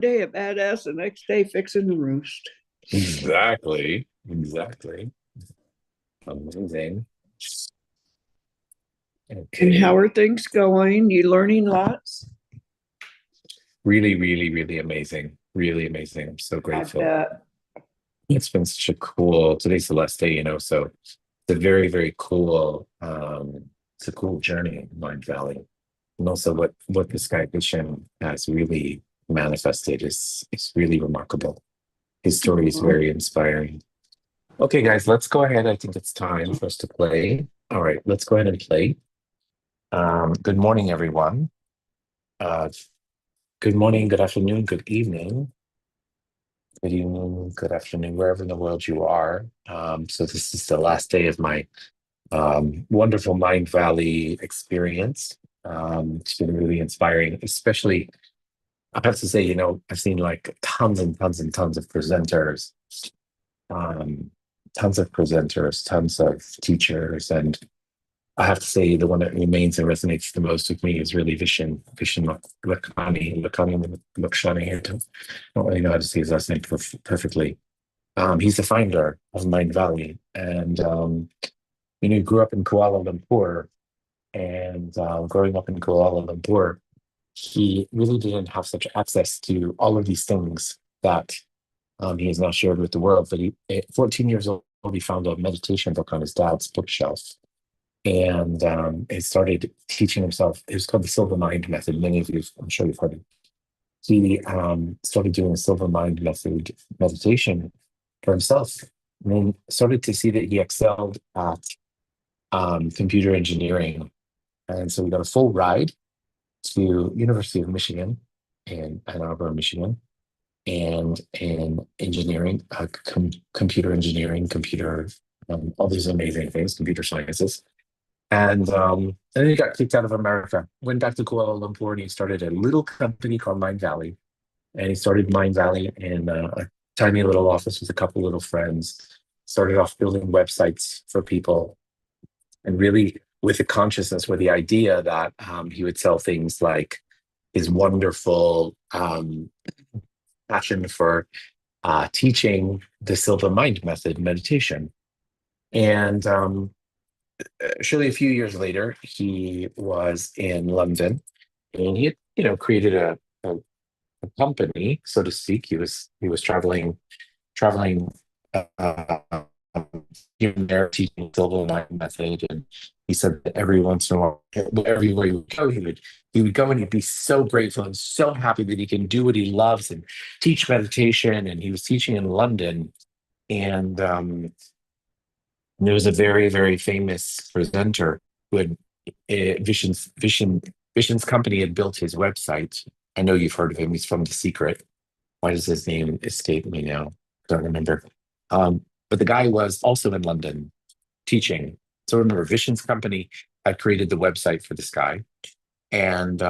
day a badass, the next day fixing the roost. Exactly. Exactly. Amazing. And how Okay. are things going? You learning lots? Really, really, really amazing. Really amazing. I'm so I grateful. bet. It's been such a cool, today's the last day, so it's a very, very cool, it's a cool journey in Mind Valley. And also what this guy Vishen has really manifested is really remarkable. His story is Mhm. very inspiring. Okay, guys, let's go ahead. I think it's time for us to play. All right, let's go ahead and play. Good morning, everyone. Uh, good morning, good afternoon, good evening. Good evening, good afternoon, wherever in the world you are. So this is the last day of my wonderful Mind Valley experience. It's been really inspiring, especially I have to say, I've seen like tons and tons and um, tons of presenters, tons of teachers, and I have to say the one that remains and resonates the most with me is really Vishen Lakshani. I don't really know how to say his last name perfectly. He's the founder of Mind Valley, and he grew up in Kuala Lumpur. And growing up in Kuala Lumpur, he really didn't have such access to all of these things that he has now shared with the world. But at 14 years old, he found a meditation book on his dad's bookshelf, and he started teaching himself. It was called the Silver Mind Method. Many of you, I'm sure you've heard of it. He started doing a Silver Mind Method meditation for himself, and then started to see that he excelled at computer engineering. And so we got a full ride to University of Michigan in Ann Arbor, Michigan, and in engineering, computer engineering, all these amazing things, computer sciences. And then he got kicked out of America, went back to Kuala Lumpur, and he started a little company called Mind Valley. And he started Mind Valley in a tiny little office with a couple little friends. Started off building websites for people, and really with the consciousness, with the idea that he would sell things like his wonderful passion for teaching the Silver Mind Method meditation. And surely a few years later, he was in London, and he had, created a company, so to speak. He was traveling uh, here and there teaching Silver Mind Method, and he said that every once in a while, everywhere he would go, he would go and he'd be so grateful and so happy that he can do what he loves and teach meditation. And he was teaching in London, and there was a very, very famous presenter who had Vision's company had built his website. I know you've heard of him. He's from The Secret. Why does his name escape me now? Don't remember. But the guy was also in London teaching. So remember, Vision's company had created the website for this guy, and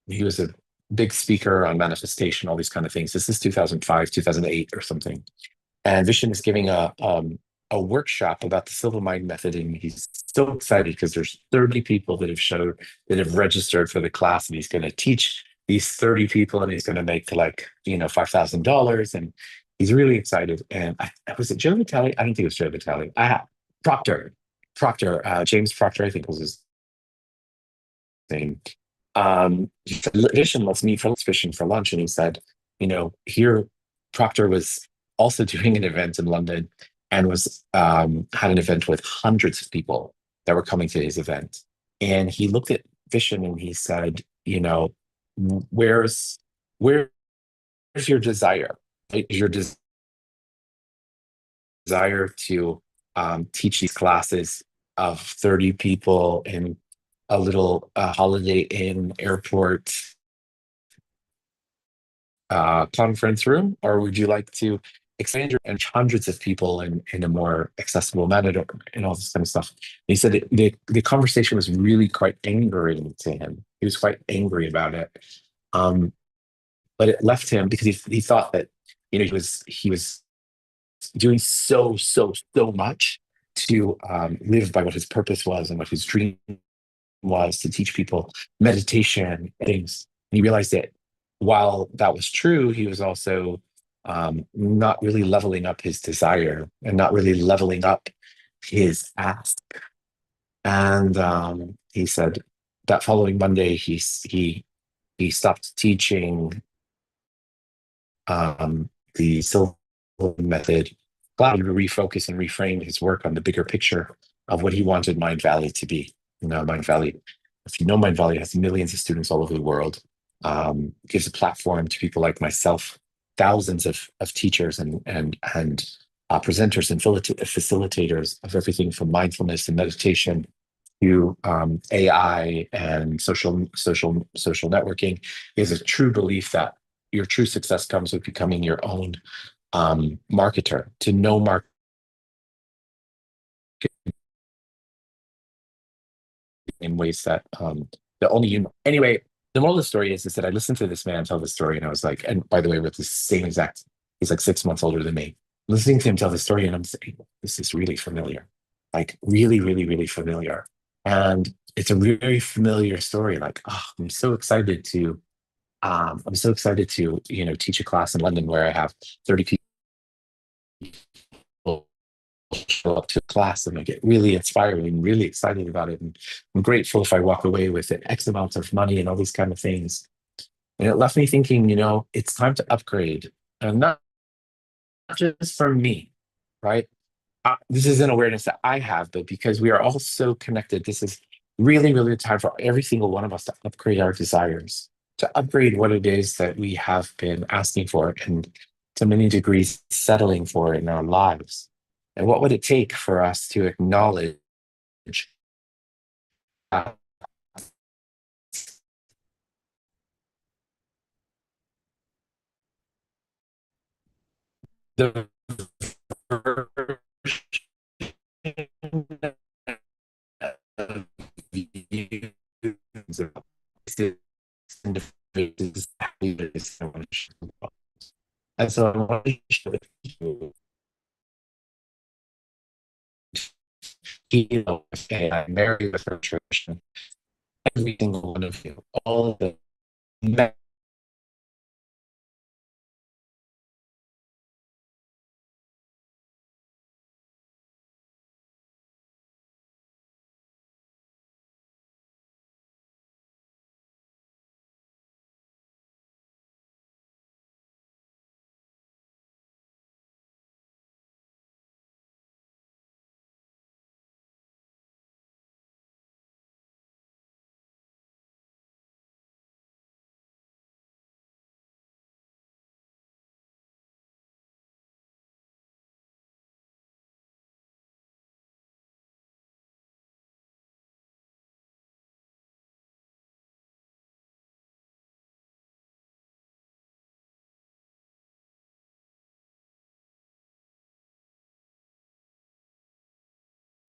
he was a big speaker on manifestation, all these kind of things. This is 2005, 2008, or something. And Vishen is giving a workshop about the Silver Mind Method, and he's so excited because there's 30 people that have registered for the class, and he's going to teach these 30 people, and he's going to make like $5,000, and he's really excited. And was it Joe Vitale? I don't think it was Joe Vitale. Proctor, James Proctor, I think was his name. Vishen let's meet for fishing for lunch, and he said, here Proctor was also doing an event in London, and was had an event with hundreds of people that were coming to his event. And he looked at Vishen and he said, where's where's your desire? Right? Your desire to teach these classes of 30 people in a little Holiday Inn airport conference room, or would you like to expand your and hundreds of people in a more accessible manner and all this kind of stuff? And he said the conversation was really quite angering to him. He was quite angry about it, um, but it left him because he thought that he was doing so much to live by what his purpose was and what his dream was to teach people meditation and things. And he realized that while that was true, he was also not really leveling up his desire and not really leveling up his ask. And he said that following Monday, he stopped teaching the silver method, allowed him to refocus and reframe his work on the bigger picture of what he wanted Mind Valley to be. You know, Mind Valley, if you know, Mind Valley has millions of students all over the world, gives a platform to people like myself, thousands of teachers and presenters and facilitators of everything from mindfulness and meditation to AI and social networking. Is a true belief that your true success comes with becoming your own marketer, to know market in ways that only you know. Anyway, the moral of the story is that I listened to this man tell the story, and I was like, and by the way, with the same exact, he's like 6 months older than me. Listening to him tell the story, and I'm saying, this is really familiar, like really, really, really familiar. And it's a really familiar story. Like, oh, I'm so excited to, teach a class in London where I have 30 people show up to class, and I get really inspired and really excited about it. And I'm grateful if I walk away with an X amount of money and all these kind of things. And it left me thinking, it's time to upgrade. And not just for me, right? This is an awareness that I have, but because we are all so connected, this is really, really a time for every single one of us to upgrade our desires, to upgrade what it is that we have been asking for and to many degrees settling for in our lives. And what would it take for us to acknowledge uh, the views of individuals. And so I want to share with you, and I marry with her tradition, every single one of you, all the men.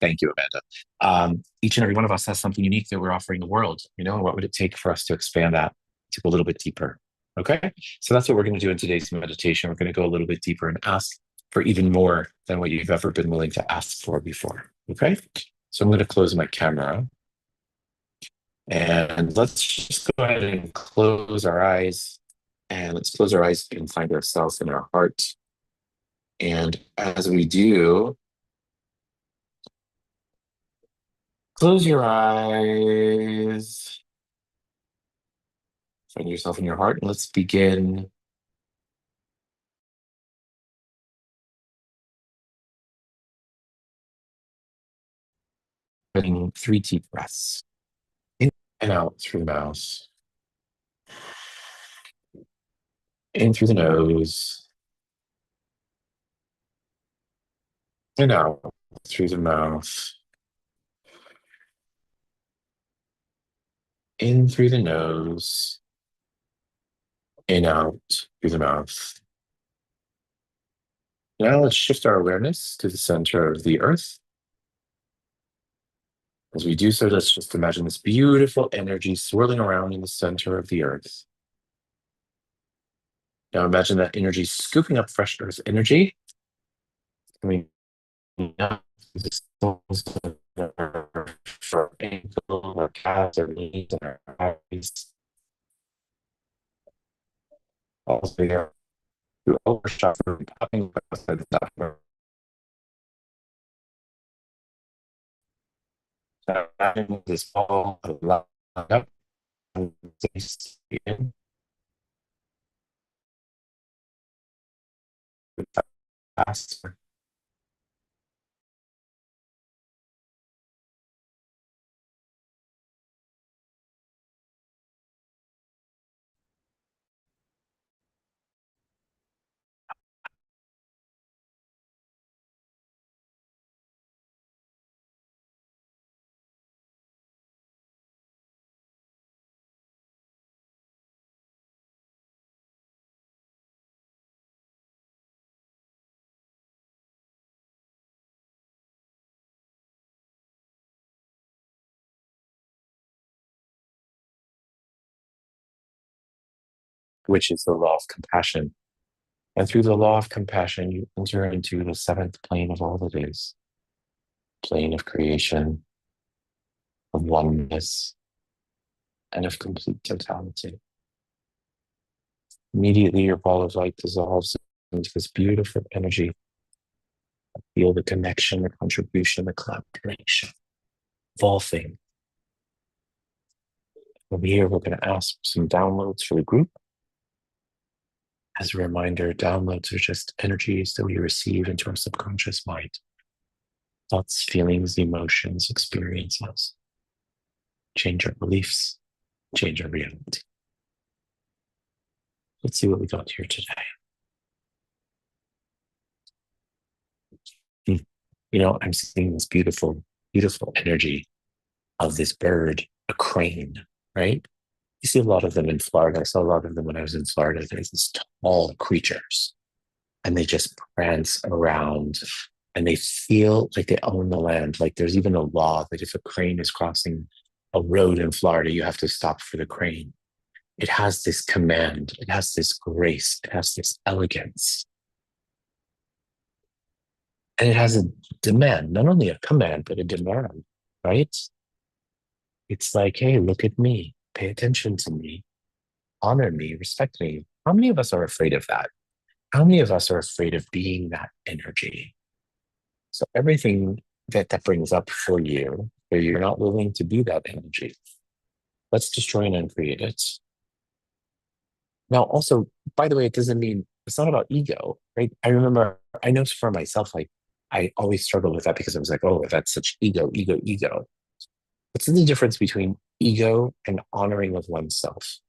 Thank you, Amanda. Each and every one of us has something unique that we're offering the world. What would it take for us to expand that to go a little bit deeper? Okay. So that's what we're going to do in today's meditation. We're going to go a little bit deeper and ask for even more than what you've ever been willing to ask for before. Okay. So I'm going to close my camera and let's just go ahead and close our eyes. And let's close our eyes and find ourselves in our heart. And as we do, close your eyes. Find yourself in your heart, and let's begin taking 3 deep breaths in and out through the mouth, in through the nose, and out through the mouth, in through the nose, and out through the mouth. Now let's shift our awareness to the center of the earth. As we do so, let's just imagine this beautiful energy swirling around in the center of the earth. Now imagine that energy scooping up fresh earth energy, coming up to the soles of our ankle, our calves, our knees, and our eyes. Also, you overshot for popping outside the top. This ball up and in faster, which is the law of compassion. And through the law of compassion, you enter into the seventh plane of all that is, plane of creation, of oneness, and of complete totality. Immediately, your ball of light dissolves into this beautiful energy. Feel the connection, the contribution, the collaboration of all things. Over here, we're going to ask for some downloads for the group. As a reminder, downloads are just energies that we receive into our subconscious mind. Thoughts, feelings, emotions, experiences. Change our beliefs, change our reality. Let's see what we got here today. I'm seeing this beautiful, beautiful energy of this bird, a crane, right? You see a lot of them in Florida. I saw a lot of them when I was in Florida. There's these tall creatures and they just prance around and they feel like they own the land. Like there's even a law that if a crane is crossing a road in Florida, you have to stop for the crane. It has this command, it has this grace, it has this elegance. And it has a demand, not only a command, but a demand, right? It's like, hey, look at me, pay attention to me, honor me, respect me. How many of us are afraid of that? How many of us are afraid of being that energy? So everything that brings up for you, where you're not willing to be that energy, let's destroy and uncreate it. Now, also, by the way, it doesn't mean it's not about ego, right? I remember, I know for myself, like I always struggled with that because I was like, oh, that's such ego, ego, ego. What's the difference between ego and honoring of oneself?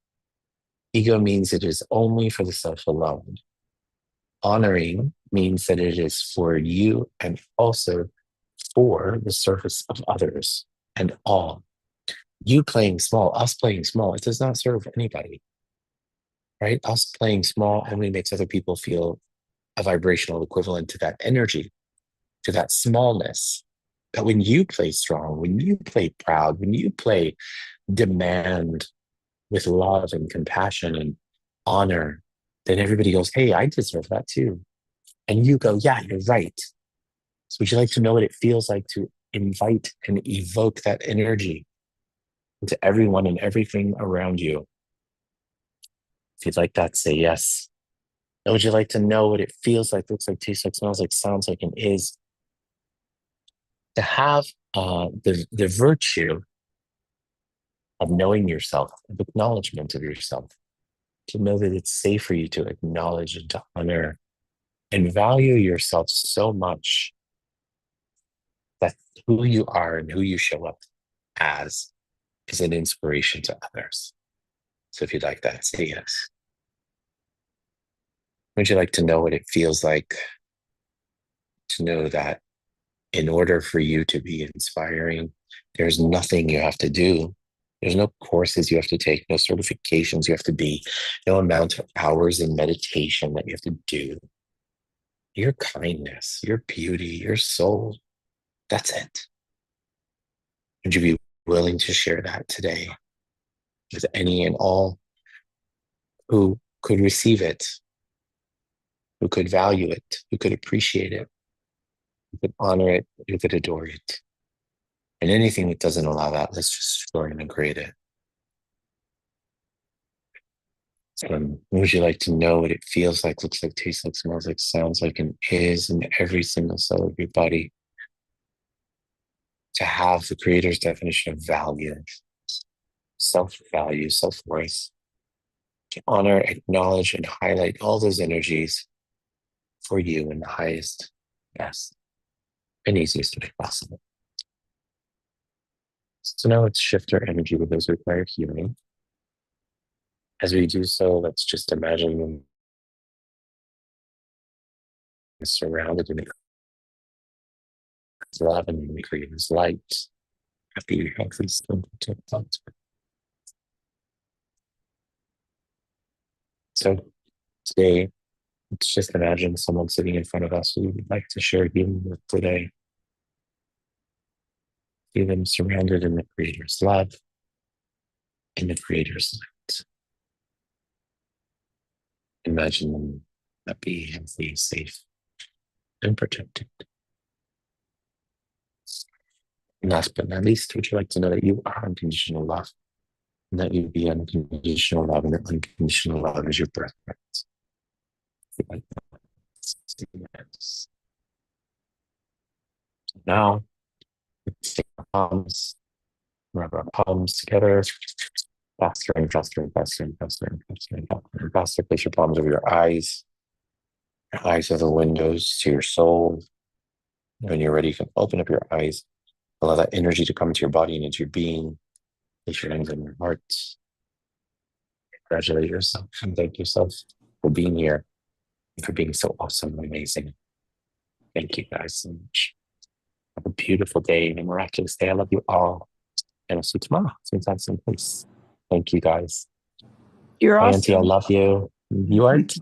Ego means it is only for the self alone. Honoring means that it is for you and also for the service of others and all. You playing small, us playing small, it does not serve anybody, right? Us playing small only makes other people feel a vibrational equivalent to that energy, to that smallness. But when you play strong, when you play proud, when you play demand with love and compassion and honor, then everybody goes, hey, I deserve that too. And you go, yeah, you're right. So would you like to know what it feels like to invite and evoke that energy into everyone and everything around you? If you'd like that, say yes. And would you like to know what it feels like, looks like, tastes like, smells like, sounds like, and is to have the virtue of knowing yourself, of acknowledgement of yourself, to know that it's safe for you to acknowledge and to honor and value yourself so much that who you are and who you show up as is an inspiration to others. So if you'd like that, say yes. Would you like to know what it feels like to know that in order for you to be inspiring, there's nothing you have to do. There's no courses you have to take, no certifications you have to be, no amount of hours in meditation that you have to do. Your kindness, your beauty, your soul, that's it. Would you be willing to share that today with any and all who could receive it, who could value it, who could appreciate it, who could honor it, who could adore it? And anything that doesn't allow that, let's just destroy and degrade it. Would you like to know what it feels like, looks like, tastes like, smells like, sounds like, and is in every single cell of your body? To have the creator's definition of value, self value, self worth, to honor, acknowledge, and highlight all those energies for you in the highest, best, and easiest way possible. So now let's shift our energy with those require healing. As we do so, let's just imagine them surrounded in love and creator's light. Happy, healthy, simple thoughts. So today, let's just imagine someone sitting in front of us who we would like to share healing with today. See them surrounded in the creator's love, in the creator's light. Imagine them happy, healthy, safe, and protected. And last but not least, would you like to know that you are unconditional love, and that you be unconditional love, and that unconditional love is your birthright? Yes. Now, let's take our palms, rub our palms together, faster and faster and faster and faster and faster and faster and faster. Place your palms over your eyes. Your eyes are the windows to your soul. When you're ready, you can open up your eyes. Allow that energy to come into your body and into your being. Place your hands on your heart. Congratulate yourself and thank yourself for being here and for being so awesome and amazing. Thank you guys so much. Have a beautiful day and a miraculous day. I love you all. And I'll see you tomorrow. Same time, same place. Thank you guys. You're Auntie, I awesome. love you. You aren't?